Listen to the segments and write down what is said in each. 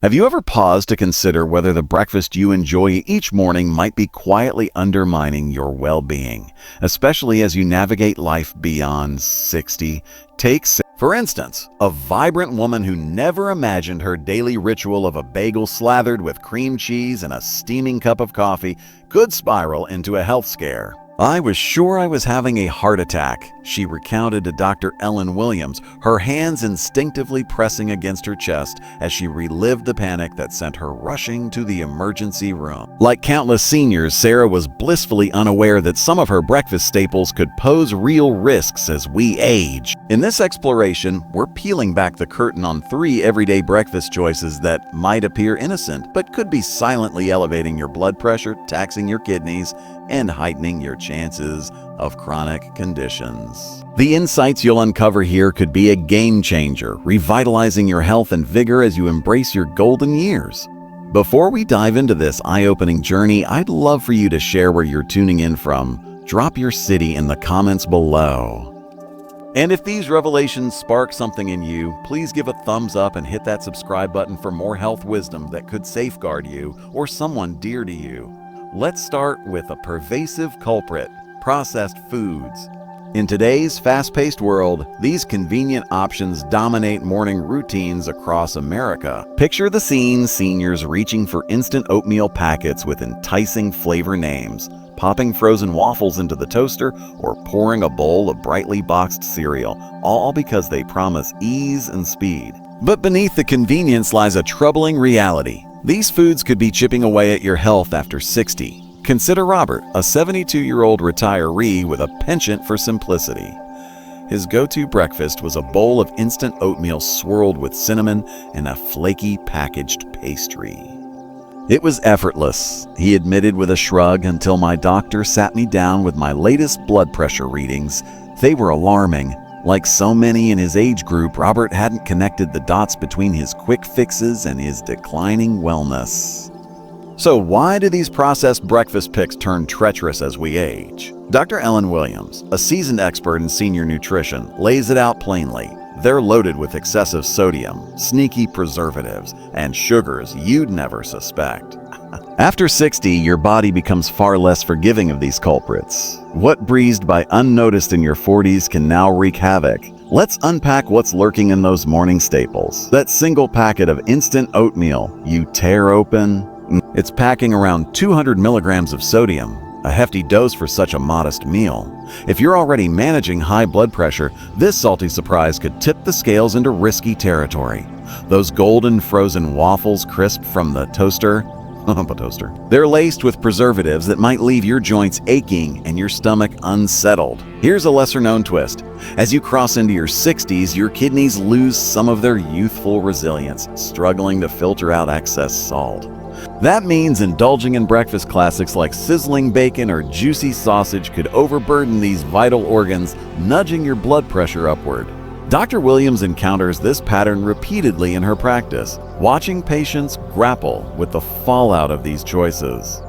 Have you ever paused to consider whether the breakfast you enjoy each morning might be quietly undermining your well-being, especially as you navigate life beyond 60? For instance, a vibrant woman who never imagined her daily ritual of a bagel slathered with cream cheese and a steaming cup of coffee could spiral into a health scare. "I was sure I was having a heart attack," she recounted to Dr. Ellen Williams, her hands instinctively pressing against her chest as she relived the panic that sent her rushing to the emergency room. Like countless seniors, Sarah was blissfully unaware that some of her breakfast staples could pose real risks as we age. In this exploration, we're peeling back the curtain on 3 everyday breakfast choices that might appear innocent, but could be silently elevating your blood pressure, taxing your kidneys, and heightening your chances of chronic conditions. The insights you'll uncover here could be a game changer, revitalizing your health and vigor as you embrace your golden years. Before we dive into this eye-opening journey, I'd love for you to share where you're tuning in from. Drop your city in the comments below. And if these revelations spark something in you, please give a thumbs up and hit that subscribe button for more health wisdom that could safeguard you or someone dear to you. Let's start with a pervasive culprit: processed foods. In today's fast-paced world, these convenient options dominate morning routines across America. Picture the scene: seniors reaching for instant oatmeal packets with enticing flavor names, popping frozen waffles into the toaster, or pouring a bowl of brightly boxed cereal, all because they promise ease and speed. But beneath the convenience lies a troubling reality. These foods could be chipping away at your health after 60. Consider Robert, a 72-year-old retiree with a penchant for simplicity. His go-to breakfast was a bowl of instant oatmeal swirled with cinnamon and a flaky packaged pastry. "It was effortless," he admitted with a shrug, "until my doctor sat me down with my latest blood pressure readings. They were alarming." Like so many in his age group, Robert hadn't connected the dots between his quick fixes and his declining wellness. So why do these processed breakfast picks turn treacherous as we age? Dr. Ellen Williams, a seasoned expert in senior nutrition, lays it out plainly. They're loaded with excessive sodium, sneaky preservatives, and sugars you'd never suspect. After 60, your body becomes far less forgiving of these culprits. What breezed by unnoticed in your 40s can now wreak havoc. Let's unpack what's lurking in those morning staples. That single packet of instant oatmeal you tear open, it's packing around 200 milligrams of sodium, a hefty dose for such a modest meal. If you're already managing high blood pressure, this salty surprise could tip the scales into risky territory. Those golden frozen waffles crisp from the toaster, they're laced with preservatives that might leave your joints aching and your stomach unsettled. Here's a lesser-known twist. As you cross into your 60s, your kidneys lose some of their youthful resilience, struggling to filter out excess salt. That means indulging in breakfast classics like sizzling bacon or juicy sausage could overburden these vital organs, nudging your blood pressure upward. Dr. Williams encounters this pattern repeatedly in her practice, watching patients grapple with the fallout of these choices.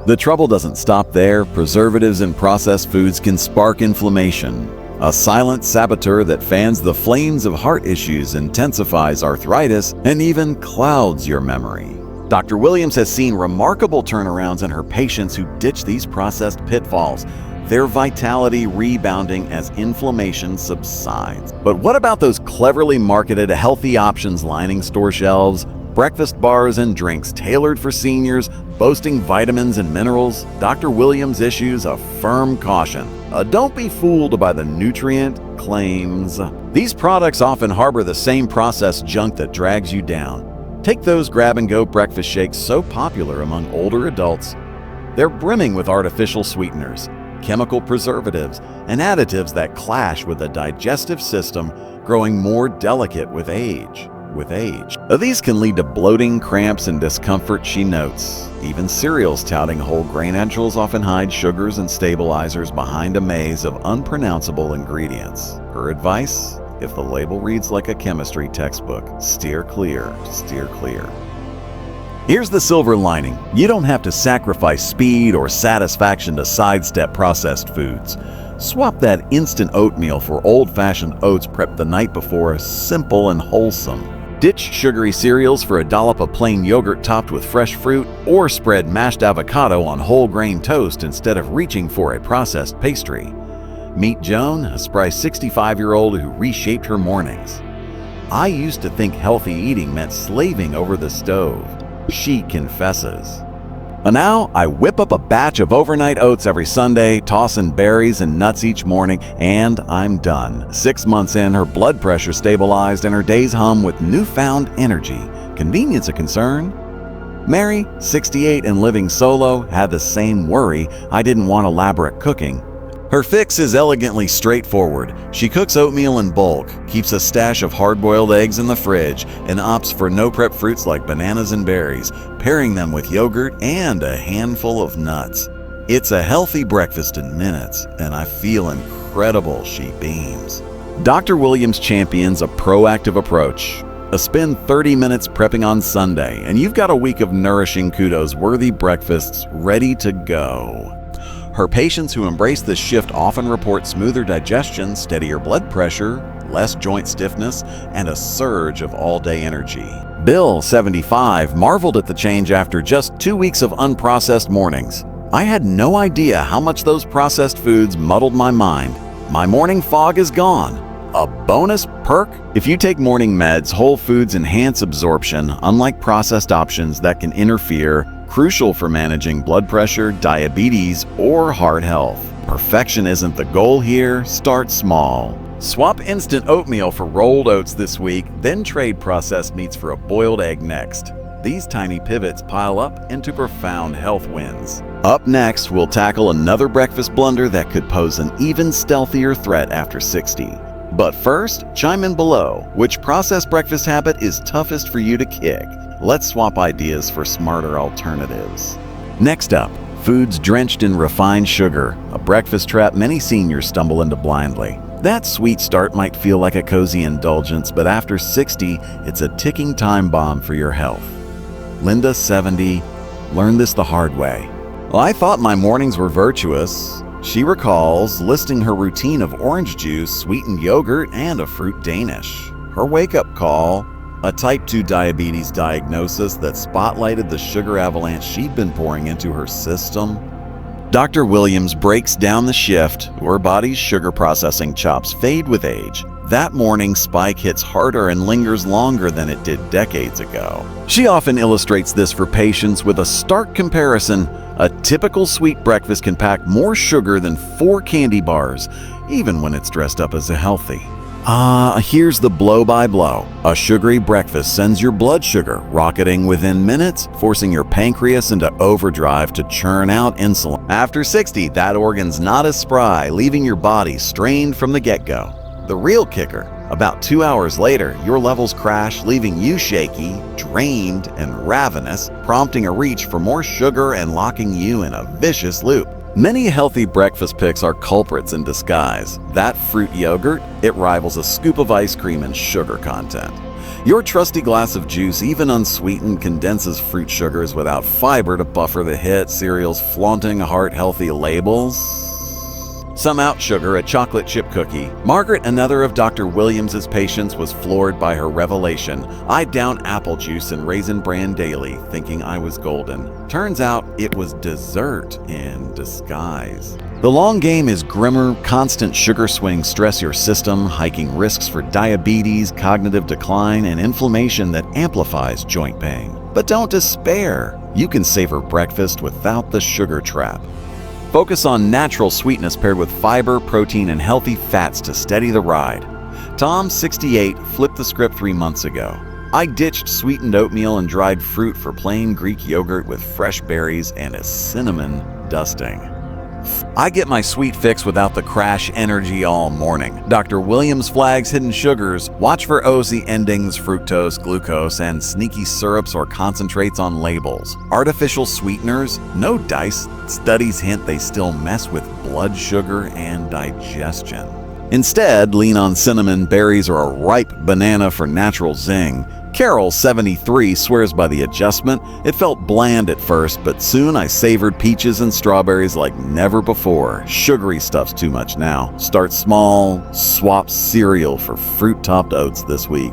The trouble doesn't stop there. Preservatives in processed foods can spark inflammation, a silent saboteur that fans the flames of heart issues, intensifies arthritis, and even clouds your memory. Dr. Williams has seen remarkable turnarounds in her patients who ditch these processed pitfalls, their vitality rebounding as inflammation subsides. But what about those cleverly marketed healthy options lining store shelves? Breakfast bars and drinks tailored for seniors, boasting vitamins and minerals? Dr. Williams issues a firm caution. Don't be fooled by the nutrient claims. These products often harbor the same processed junk that drags you down. Take those grab-and-go breakfast shakes so popular among older adults. They're brimming with artificial sweeteners, chemical preservatives, and additives that clash with the digestive system, growing more delicate with age. These can lead to bloating, cramps, and discomfort, she notes. Even cereals touting whole grain naturals often hide sugars and stabilizers behind a maze of unpronounceable ingredients. Her advice? If the label reads like a chemistry textbook, steer clear, steer clear. Here's the silver lining. You don't have to sacrifice speed or satisfaction to sidestep processed foods. Swap that instant oatmeal for old-fashioned oats prepped the night before, simple and wholesome. Ditch sugary cereals for a dollop of plain yogurt topped with fresh fruit, or spread mashed avocado on whole grain toast instead of reaching for a processed pastry. Meet Joan, a spry 65-year-old who reshaped her mornings. "I used to think healthy eating meant slaving over the stove," she confesses. "And now I whip up a batch of overnight oats every Sunday, tossing berries and nuts each morning, and I'm done." 6 months in, her blood pressure stabilized and her days hum with newfound energy. Convenience a concern? Mary, 68 and living solo, had the same worry. "I didn't want elaborate cooking." Her fix is elegantly straightforward. She cooks oatmeal in bulk, keeps a stash of hard-boiled eggs in the fridge, and opts for no-prep fruits like bananas and berries, pairing them with yogurt and a handful of nuts. "It's a healthy breakfast in minutes, and I feel incredible," she beams. Dr. Williams champions a proactive approach. Spend 30 minutes prepping on Sunday, and you've got a week of nourishing, kudos-worthy breakfasts ready to go. Her patients who embrace this shift often report smoother digestion, steadier blood pressure, less joint stiffness, and a surge of all-day energy. Bill, 75, marveled at the change after just 2 weeks of unprocessed mornings. "I had no idea how much those processed foods muddled my mind. My morning fog is gone." A bonus perk? If you take morning meds, whole foods enhance absorption, unlike processed options that can interfere, crucial for managing blood pressure, diabetes, or heart health. Perfection isn't the goal here. Start small. Swap instant oatmeal for rolled oats this week, then trade processed meats for a boiled egg next. These tiny pivots pile up into profound health wins. Up next, we'll tackle another breakfast blunder that could pose an even stealthier threat after 60. But first, chime in below. Which processed breakfast habit is toughest for you to kick? Let's swap ideas for smarter alternatives. Next up, foods drenched in refined sugar, a breakfast trap many seniors stumble into blindly. That sweet start might feel like a cozy indulgence, but after 60, it's a ticking time bomb for your health. Linda, 70, learned this the hard way. "Well, I thought my mornings were virtuous." She recalls listing her routine of orange juice, sweetened yogurt, and a fruit Danish. Her wake-up call, a type 2 diabetes diagnosis that spotlighted the sugar avalanche she'd been pouring into her system. Dr. Williams breaks down the shift. Her body's sugar processing chops fade with age. That morning spike hits harder and lingers longer than it did decades ago. She often illustrates this for patients with a stark comparison. A typical sweet breakfast can pack more sugar than 4 candy bars, even when it's dressed up as a healthy. Here's the blow-by-blow. A sugary breakfast sends your blood sugar rocketing within minutes, forcing your pancreas into overdrive to churn out insulin. After 60, that organ's not as spry, leaving your body strained from the get-go. The real kicker, about 2 hours later, your levels crash, leaving you shaky, drained, and ravenous, prompting a reach for more sugar and locking you in a vicious loop. Many healthy breakfast picks are culprits in disguise. That fruit yogurt, it rivals a scoop of ice cream in sugar content. Your trusty glass of juice, even unsweetened, condenses fruit sugars without fiber to buffer the hit. Cereals flaunting heart-healthy labels. Some out sugar, a chocolate chip cookie. Margaret, another of Dr. Williams' patients, was floored by her revelation. "I down apple juice and Raisin Bran daily, thinking I was golden. Turns out it was dessert in disguise." The long game is grimmer. Constant sugar swings stress your system, hiking risks for diabetes, cognitive decline, and inflammation that amplifies joint pain. But don't despair. You can savor breakfast without the sugar trap. Focus on natural sweetness paired with fiber, protein, and healthy fats to steady the ride. Tom, 68, flipped the script 3 months ago. "I ditched sweetened oatmeal and dried fruit for plain Greek yogurt with fresh berries and a cinnamon dusting. I get my sweet fix without the crash energy all morning." Dr. Williams flags hidden sugars. Watch for OZ endings, fructose, glucose, and sneaky syrups or concentrates on labels. Artificial sweeteners? No dice. Studies hint they still mess with blood sugar and digestion. Instead, lean on cinnamon, berries, or a ripe banana for natural zing. Carol, 73, swears by the adjustment. "It felt bland at first, but soon I savored peaches and strawberries like never before. Sugary stuff's too much now. Start small, swap cereal for fruit-topped oats this week."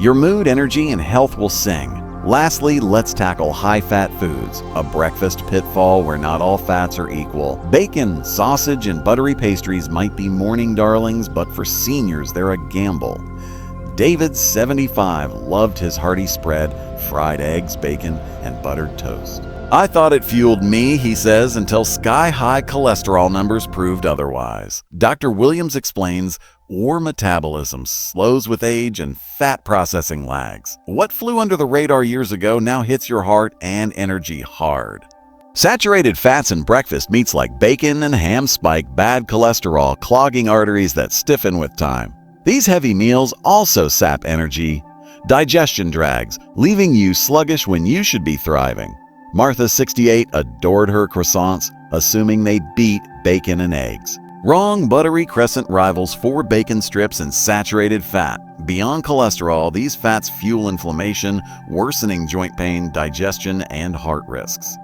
Your mood, energy, and health will sing. Lastly, let's tackle high-fat foods, a breakfast pitfall where not all fats are equal. Bacon, sausage, and buttery pastries might be morning darlings, but for seniors, they're a gamble. David, 75, loved his hearty spread, fried eggs, bacon, and buttered toast. I thought it fueled me, he says, until sky-high cholesterol numbers proved otherwise. Dr. Williams explains, or metabolism slows with age and fat processing lags. What flew under the radar years ago now hits your heart and energy hard. Saturated fats in breakfast meats like bacon and ham spike bad cholesterol, clogging arteries that stiffen with time. These heavy meals also sap energy. Digestion drags, leaving you sluggish when you should be thriving. Martha, 68, adored her croissants, assuming they beat bacon and eggs. Wrong, buttery crescent rivals 4 bacon strips and saturated fat. Beyond cholesterol, these fats fuel inflammation, worsening joint pain, digestion, and heart risks.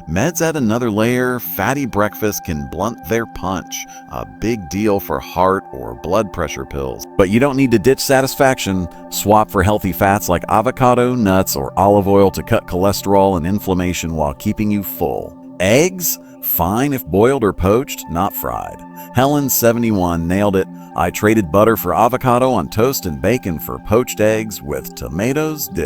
Meds add another layer. Fatty breakfast can blunt their punch, a big deal for heart or blood pressure pills. But you don't need to ditch satisfaction. Swap for healthy fats like avocado, nuts, or olive oil to cut cholesterol and inflammation while keeping you full. Eggs? Fine if boiled or poached, not fried. Helen, 71, nailed it. I traded butter for avocado on toast and bacon for poached eggs with tomatoes.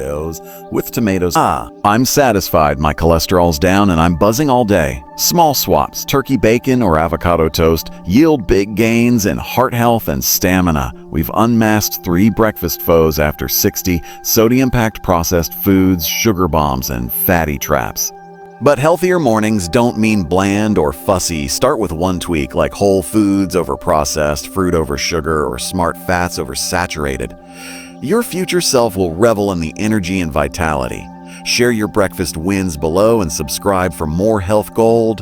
I'm satisfied. My cholesterol's down and I'm buzzing all day. Small swaps, turkey bacon or avocado toast, yield big gains in heart health and stamina. We've unmasked 3 breakfast foes after 60, sodium-packed processed foods, sugar bombs, and fatty traps. But healthier mornings don't mean bland or fussy. Start with one tweak, like whole foods over processed, fruit over sugar, or smart fats over saturated. Your future self will revel in the energy and vitality. Share your breakfast wins below and subscribe for more health gold.